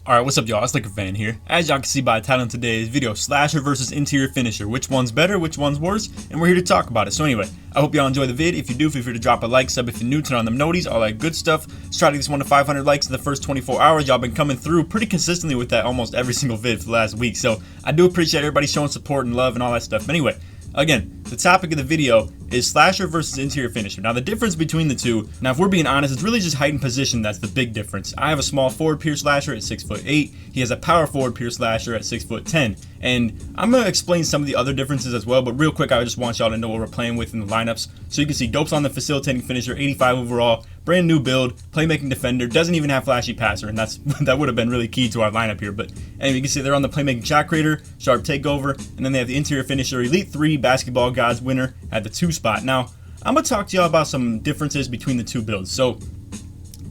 Alright, what's up y'all, it's LakerFan here. As y'all can see by the title of today's video, slasher versus interior finisher. Which one's better, which one's worse, and we're here to talk about it. So anyway, I hope y'all enjoy the vid. If you do, feel free to drop a like, sub if you're new, turn on them noties, all that good stuff. Let's try to get this one to 500 likes in the first 24 hours. Y'all been coming through pretty consistently with that almost every single vid for the last week. So I do appreciate everybody showing support and love and all that stuff. But anyway, again, the topic of the video is slasher versus interior finisher. Now the difference between the two, now if we're being honest, it's really just height and position that's the big difference. I have a small forward pure slasher at 6'8". He has a power forward pure slasher at 6'10". And I'm going to explain some of the other differences as well, but real quick I just want y'all to know what we're playing with in the lineups. So you can see Dopes on the facilitating finisher, 85 overall, brand new build, playmaking defender, doesn't even have flashy passer, and that would have been really key to our lineup here. But anyway, you can see they're on the playmaking shot creator, sharp takeover, and then they have the interior finisher, elite 3 basketball gods winner at the 2 spot. Now I'm gonna talk to y'all about some differences between the two builds. So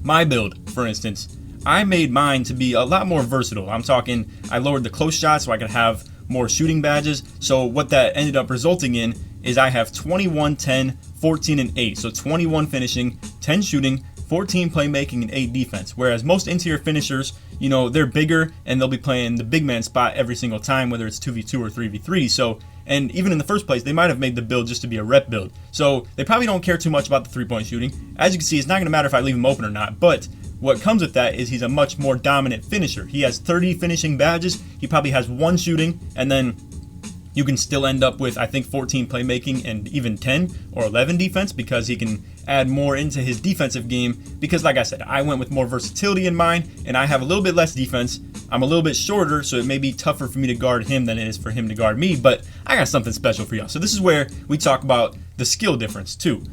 my build, for instance, I made mine to be a lot more versatile. I'm talking, I lowered the close shot so I could have more shooting badges. So what that ended up resulting in is I have 21, 10, 14, and 8. So 21 finishing, 10 shooting, 14 playmaking, and 8 defense. Whereas most interior finishers, you know, they're bigger and they'll be playing the big man spot every single time, whether it's 2v2 or 3v3. So, and even in the first place, they might have made the build just to be a rep build. So they probably don't care too much about the 3-point shooting. As you can see, it's not going to matter if I leave him open or not. But what comes with that is he's a much more dominant finisher. He has 30 finishing badges. He probably has 1 shooting, and then you can still end up with, I think, 14 playmaking and even 10 or 11 defense, because he can add more into his defensive game. Because like I said, I went with more versatility in mine, and I have a little bit less defense. I'm a little bit shorter, so it may be tougher for me to guard him than it is for him to guard me, but I got something special for y'all. So this is where we talk about the skill difference too.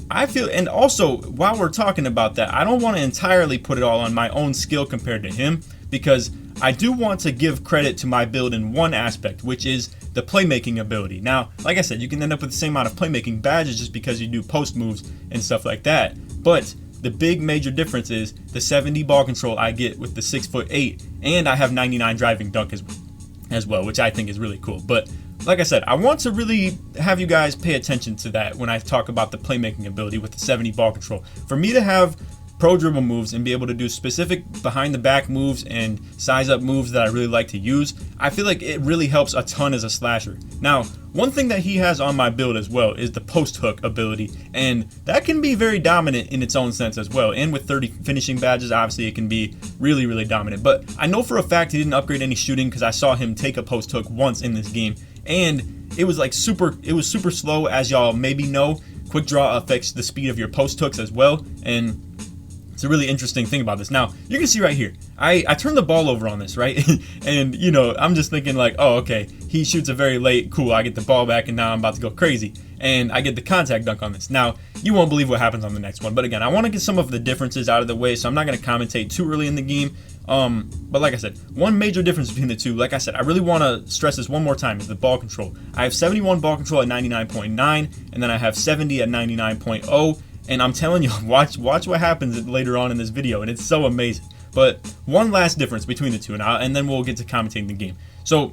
I feel, and also while we're talking about that, I don't want to entirely put it all on my own skill compared to him, because I do want to give credit to my build in one aspect, which is the playmaking ability. Now, like I said, you can end up with the same amount of playmaking badges just because you do post moves and stuff like that. But the big major difference is the 70 ball control I get with the 6'8", and I have 99 driving dunk as well, which I think is really cool. But like I said, I want to really have you guys pay attention to that when I talk about the playmaking ability with the 70 ball control. For me to have pro dribble moves and be able to do specific behind the back moves and size up moves that I really like to use, I feel like it really helps a ton as a slasher. Now, one thing that he has on my build as well is the post hook ability, and that can be very dominant in its own sense as well. And with 30 finishing badges, obviously it can be really, really dominant. But I know for a fact he didn't upgrade any shooting, because I saw him take a post hook once in this game, and it was like super slow. As y'all maybe know, quick draw affects the speed of your post hooks as well, and it's a really interesting thing about this. Now, you can see right here, I turned the ball over on this, right? And, you know, I'm just thinking like, oh, okay, he shoots a very late, cool, I get the ball back, and now I'm about to go crazy. And I get the contact dunk on this. Now, you won't believe what happens on the next one. But again, I want to get some of the differences out of the way, so I'm not going to commentate too early in the game. But like I said, one major difference between the two, like I said, I really want to stress this one more time, is the ball control. I have 71 ball control at 99.9, and then I have 70 at 99.0. And I'm telling you, watch what happens later on in this video, and it's so amazing. But one last difference between the two, and then we'll get to commentating the game. So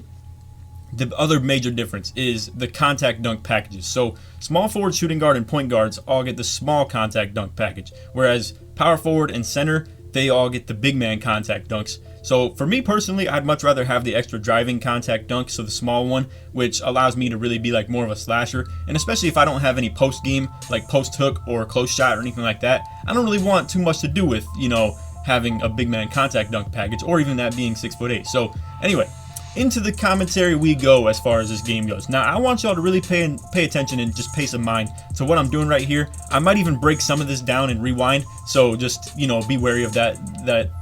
the other major difference is the contact dunk packages. So small forward, shooting guard, and point guards all get the small contact dunk package, whereas power forward and center, they all get the big man contact dunks. So for me personally, I'd much rather have the extra driving contact dunk, so the small one, which allows me to really be like more of a slasher. And especially if I don't have any post game, like post hook or close shot or anything like that, I don't really want too much to do with, you know, having a big man contact dunk package, or even that being 6'8". So anyway, into the commentary we go as far as this game goes. Now, I want y'all to really pay attention and just pay some mind to what I'm doing right here. I might even break some of this down and rewind, so just, you know, be wary of that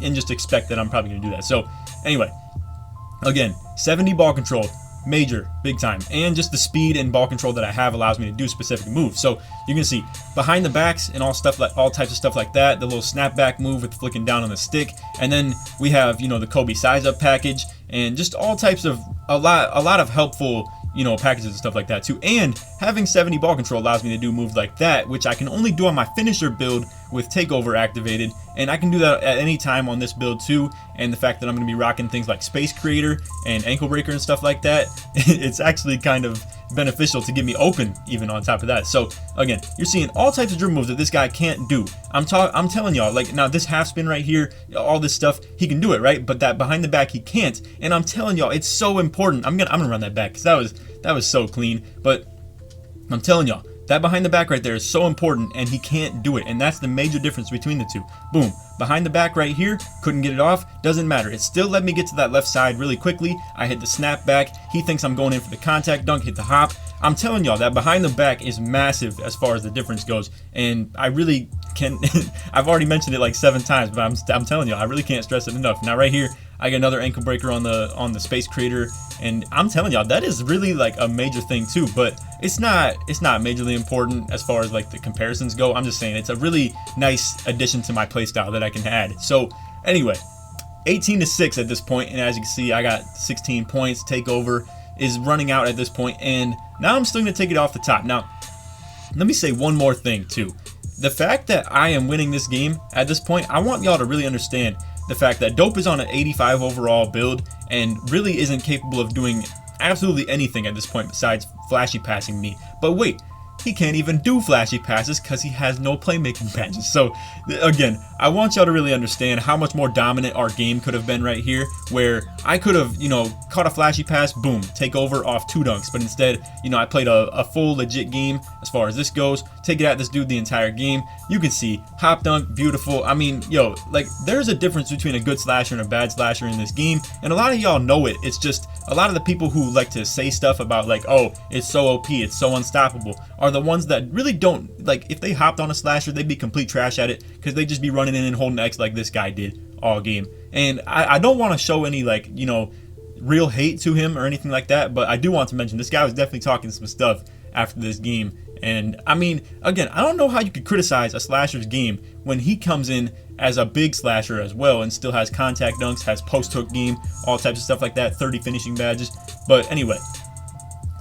and just expect that I'm probably going to do that. So anyway, again, 70 ball control, major, big time, and just the speed and ball control that I have allows me to do specific moves. So you can see behind the backs and all types of stuff like that, the little snapback move with flicking down on the stick, and then we have, you know, the Kobe size up package, and just all types of a lot of helpful, you know, packages and stuff like that too. And having 70 ball control allows me to do moves like that, which I can only do on my finisher build with takeover activated, and I can do that at any time on this build too. And the fact that I'm going to be rocking things like Space Creator and Ankle Breaker and stuff like that, it's actually kind of beneficial to get me open even on top of that. So again, you're seeing all types of dribble moves that this guy can't do. I'm telling y'all, like, now this half spin right here, all this stuff, he can do it, right? But that behind the back he can't. And I'm telling y'all, it's so important. I'm gonna run that back because that was so clean. But I'm telling y'all, that behind the back right there is so important, and he can't do it. And that's the major difference between the two. Boom. Behind the back right here, couldn't get it off. Doesn't matter. It still let me get to that left side really quickly. I hit the snap back. He thinks I'm going in for the contact dunk, hit the hop. I'm telling y'all, that behind the back is massive as far as the difference goes. And I really can I've already mentioned it like 7 times, but I'm telling y'all, I really can't stress it enough. Now right here, I get another ankle breaker on the Space Creator, and I'm telling y'all, that is really like a major thing too. But it's not majorly important as far as like the comparisons go. I'm just saying it's a really nice addition to my playstyle that I can add. So anyway, 18-6 at this point, and as you can see, I got 16 points. Takeover is running out at this point, and now I'm still gonna take it off the top. Now, let me say one more thing too. The fact that I am winning this game at this point, I want y'all to really understand the fact that Dope is on an 85 overall build and really isn't capable of doing absolutely anything at this point besides flashy passing me. But wait, he can't even do flashy passes because he has no playmaking badges. So again, I want y'all to really understand how much more dominant our game could have been right here, where I could have, you know, caught a flashy pass, boom, take over off 2 dunks. But instead, you know, I played a full legit game as far as this goes. Take it at this dude the entire game. You can see hop dunk, beautiful. I mean, yo, like, there's a difference between a good slasher and a bad slasher in this game, and a lot of y'all know it. It's just a lot of the people who like to say stuff about like, oh, it's so OP, it's so unstoppable, are the ones that really don't, like, if they hopped on a slasher, they'd be complete trash at it because they'd just be running in and holding X like this guy did all game. And I don't want to show any, like, you know, real hate to him or anything like that, but I do want to mention this guy was definitely talking some stuff after this game. And I mean, again, I don't know how you could criticize a slasher's game when he comes in as a big slasher as well and still has contact dunks, has post hook game, all types of stuff like that, 30 finishing badges. But anyway,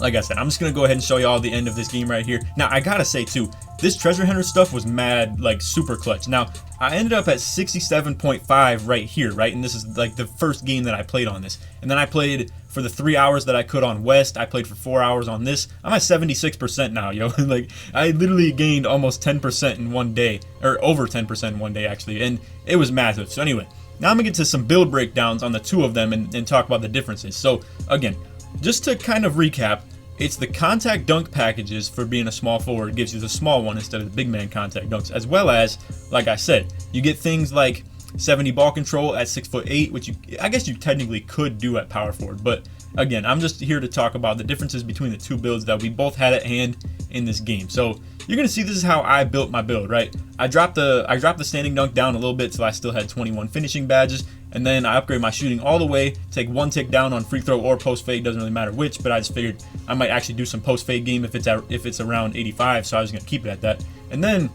like I said, I'm just gonna go ahead and show you all the end of this game right here. Now I gotta say too, this treasure hunter stuff was mad, like, super clutch. Now I ended up at 67.5 right here, right? And this is like the first game that I played on this. And then I played for the 3 hours that I could on West. I played for 4 hours on this. I'm at 76% now, yo. Like, I literally gained almost 10% in one day, or over 10% in one day actually, and it was massive. So anyway, now I'm gonna get to some build breakdowns on the 2 of them and talk about the differences. So again, just to kind of recap, it's the contact dunk packages for being a small forward, gives you the small one instead of the big man contact dunks, as well as, like I said, you get things like 70 ball control at 6'8", which I guess you technically could do at power forward. But again, I'm just here to talk about the differences between the 2 builds that we both had at hand in this game. So you're gonna see this is how I built my build, right? I dropped the standing dunk down a little bit so I still had 21 finishing badges, and then I upgrade my shooting all the way, take 1 tick down on free throw or post fade, doesn't really matter which, but I just figured I might actually do some post fade game if it's around 85, so I was gonna keep it at that. And then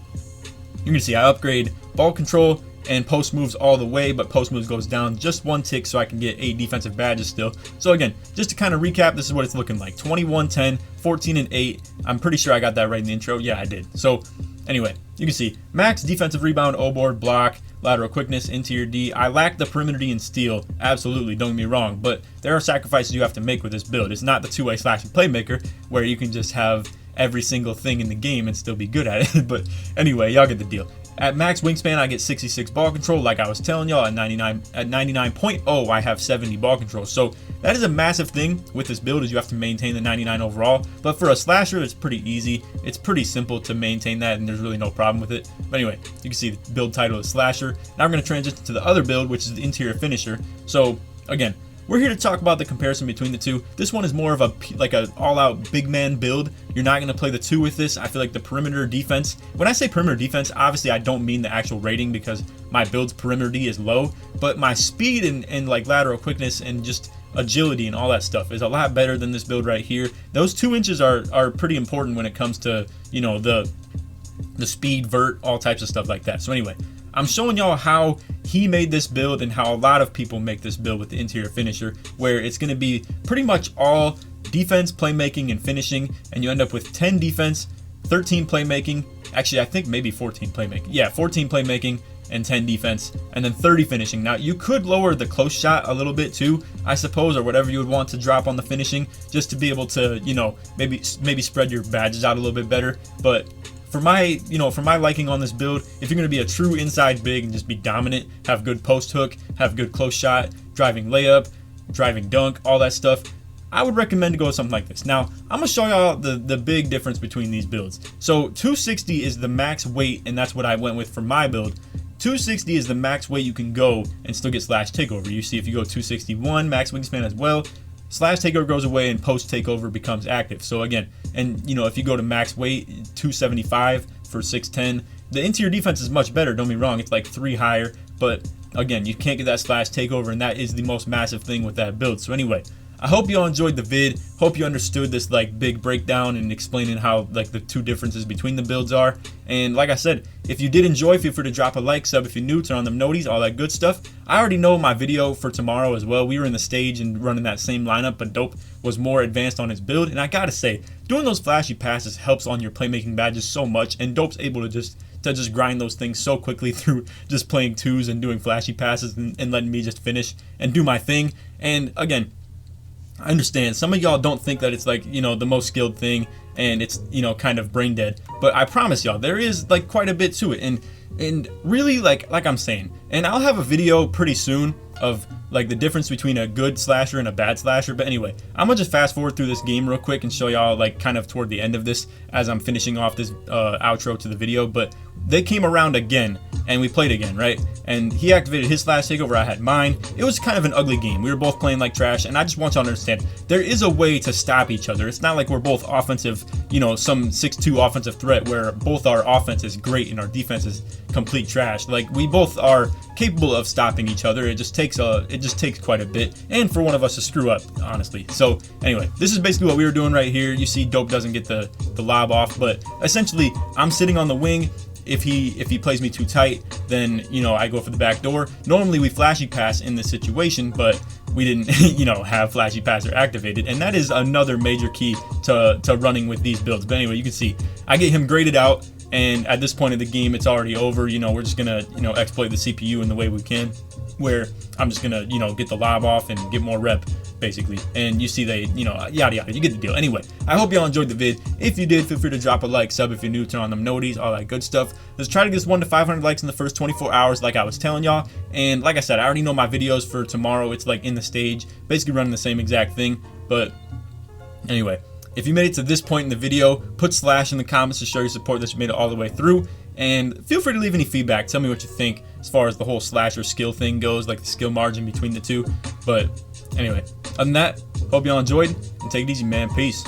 you're gonna see I upgrade ball control and post moves all the way, but post moves goes down just 1 tick so I can get 8 defensive badges still. So again, just to kind of recap, this is what it's looking like: 21, 10, 14, and 8. I'm pretty sure I got that right in the intro. Yeah, I did. So anyway, you can see max defensive rebound, O-board, block, lateral quickness, interior D. I lack the perimeter D and steal, absolutely, don't get me wrong, but there are sacrifices you have to make with this build. It's not the 2-way slashing playmaker where you can just have every single thing in the game and still be good at it. But anyway, y'all get the deal. At max wingspan, I get 66 ball control, like I was telling y'all. At 99.0, I have 70 ball control. So that is a massive thing with this build, is you have to maintain the 99 overall. But for a slasher, it's pretty easy. It's pretty simple to maintain that, and there's really no problem with it. But anyway, you can see the build title is slasher. Now I'm going to transition to the other build, which is the interior finisher. So again, we're here to talk about the comparison between the 2. This one is more of a all-out big man build. You're not going to play the 2 with this. I feel like the perimeter defense, when I say perimeter defense, obviously I don't mean the actual rating because my build's perimeter D is low, but my speed and like lateral quickness and just agility and all that stuff is a lot better than this build right here. Those 2 inches are pretty important when it comes to, you know, the speed, vert, all types of stuff like that. So anyway, I'm showing y'all how he made this build and how a lot of people make this build with the interior finisher, where it's going to be pretty much all defense, playmaking, and finishing, and you end up with 10 defense, 13 playmaking, Actually, I think maybe 14 playmaking. Yeah, 14 playmaking and 10 defense, and then 30 finishing. Now, you could lower the close shot a little bit too, I suppose, or whatever you would want to drop on the finishing, just to be able to, you know, maybe spread your badges out a little bit better. But for my liking on this build, if you're going to be a true inside big and just be dominant, have good post hook, have good close shot, driving layup, driving dunk, all that stuff, I would recommend to go with something like this. Now, I'm going to show y'all the big difference between these builds. So 260 is the max weight, and that's what I went with for my build. 260 is the max weight you can go and still get slash takeover. You see, if you go 261, max wingspan as well, slash takeover goes away and post takeover becomes active. So again, and you know, if you go to max weight 275 for 6'10", the interior defense is much better, don't be wrong, it's like 3 higher, but again, you can't get that slash takeover, and that is the most massive thing with that build. So anyway, I hope you all enjoyed the vid. Hope you understood this like big breakdown and explaining how like the two differences between the builds are. And like I said, if you did enjoy, feel free to drop a like, sub if you're new, turn on them noties, all that good stuff. I already know my video for tomorrow as well. We were in the stage and running that same lineup, but Dope was more advanced on his build. And I gotta say, doing those flashy passes helps on your playmaking badges so much, and Dope's able to just grind those things so quickly through just playing twos and doing flashy passes and letting me just finish and do my thing. And again, I understand some of y'all don't think that it's like, you know, the most skilled thing and it's, you know, kind of brain dead, but I promise y'all there is like quite a bit to it, and really like I'm saying, and I'll have a video pretty soon of like the difference between a good slasher and a bad slasher. But anyway, I'm gonna just fast forward through this game real quick and show y'all like kind of toward the end of this as I'm finishing off this outro to the video. But they came around again and we played again, right? And he activated his slash takeover, I had mine. It was kind of an ugly game. We were both playing like trash, and I just want y'all to understand there is a way to stop each other. It's not like we're both offensive, you know, some 6'2" offensive threat where both our offense is great and our defense is complete trash. Like, we both are capable of stopping each other. It just takes quite a bit, and for one of us to screw up, honestly. So anyway, this is basically what we were doing right here. You see Dope doesn't get the lob off, but essentially I'm sitting on the wing. If he plays me too tight, then, you know, I go for the back door. Normally we flashy pass in this situation, but we didn't, you know, have flashy passer activated, and that is another major key to running with these builds. But anyway, you can see I get him graded out, and at this point of the game it's already over. You know, we're just gonna, you know, exploit the CPU in the way we can, where I'm just gonna, you know, get the lob off and get more rep, basically. And you see they, you know, yada yada, you get the deal. Anyway, I hope y'all enjoyed the vid. If you did, feel free to drop a like, sub if you're new, turn on them noties, all that good stuff. Let's try to get this 1 to 500 likes in the first 24 hours, like I was telling y'all. And like I said, I already know my videos for tomorrow. It's like in the stage, basically running the same exact thing. But anyway, if you made it to this point in the video, put slash in the comments to show your support that you made it all the way through. And feel free to leave any feedback. Tell me what you think as far as the whole slasher skill thing goes, like the skill margin between the two. But anyway, other than that, hope y'all enjoyed, and take it easy, man. Peace.